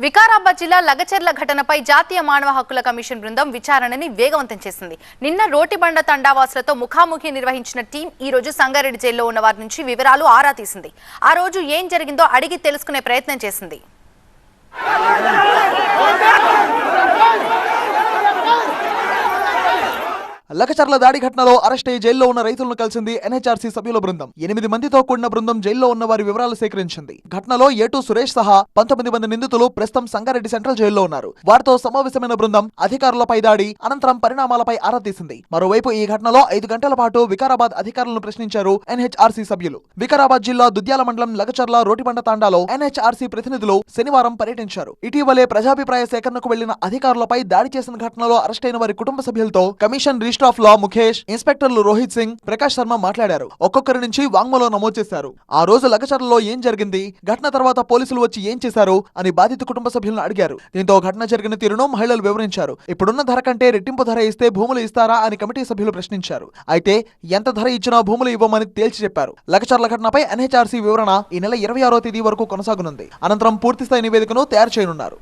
వికారాబాద్ జిల్లా లగచర్ల ఘటనపై జాతీయ మానవ హక్కుల కమిషన్ బృందం విచారణని వేగవంతం చేసింది. నిన్న రోటిబండ తండావాసులతో ముఖాముఖి నిర్వహించిన టీం ఈ రోజు సంగారెడ్డి జైల్లో ఉన్న వారి నుంచి వివరాలు ఆరా తీసింది. ఆ రోజు ఏం జరిగిందో అడిగి తెలుసుకునే ప్రయత్నం చేసింది. లగచర్ల దాడి ఘటనలో అరెస్ట్ అయ్యి జైల్లో ఉన్న రైతులను కలిసింది ఎన్హెచ్ఆర్సీ సభ్యుల బృందం. 8 మందితో కూడిన బృందం జైల్లో ఉన్న వారి వివరాలు సేకరించింది. ఘటనలో ఏటూ సురేష్ సహా 19 మంది నిందితులు ప్రస్తుతం సంగారెడ్డి సెంట్రల్ జైల్లో ఉన్నారు. వారితో సమావేశమైన బృందం అధికారులపై దాడి అనంతరం పరిణామాలపై ఆరా తీసింది. మరోవైపు ఈ ఘటనలో 5 గంటల పాటు వికారాబాద్ అధికారులను ప్రశ్నించారు ఎన్హెచ్ఆర్సీ సభ్యులు. వికారాబాద్ జిల్లా దుద్యాల మండలం లగచర్ల రోటిబండ తాండాలో ఎన్హెచ్ఆర్సీ ప్రతినిధులు శనివారం పర్యటించారు. ఇటీవలే ప్రజాభిప్రాయ సేకరణకు వెళ్లిన అధికారులపై దాడి చేసిన ఘటనలో అరెస్ట్ అయిన వారి కుటుంబ సభ్యులతో కమిషన్ రిజిస్టర్ ఆఫ్ లా ముఖేష్, ఇన్స్పెక్టర్లు రోహిత్ సింగ్, ప్రకాష్ శర్మ మాట్లాడారు. ఒక్కొక్కరి నుంచి వాంగ్మూలం నమోదు చేశారు. ఆ రోజు లగచర్లలో ఏం జరిగింది, ఘటన తర్వాత పోలీసులు వచ్చి ఏం చేశారు అని బాధిత కుటుంబ సభ్యులను అడిగారు. దీంతో ఘటన జరిగిన తీరును మహిళలు వివరించారు. ఇప్పుడున్న ధర కంటే రెట్టింపు ధర ఇస్తే భూములు ఇస్తారా అని కమిటీ సభ్యులు ప్రశ్నించారు. అయితే ఎంత ధర ఇచ్చినా భూములు ఇవ్వమని తేల్చి చెప్పారు. లగచర్ల ఘటనపై ఎన్హెచ్ఆర్సీ వివరణ ఈ నెల 26వ తేదీ వరకు కొనసాగనుంది. అనంతరం పూర్తిస్థాయి నివేదికను తయారు చేయనున్నారు.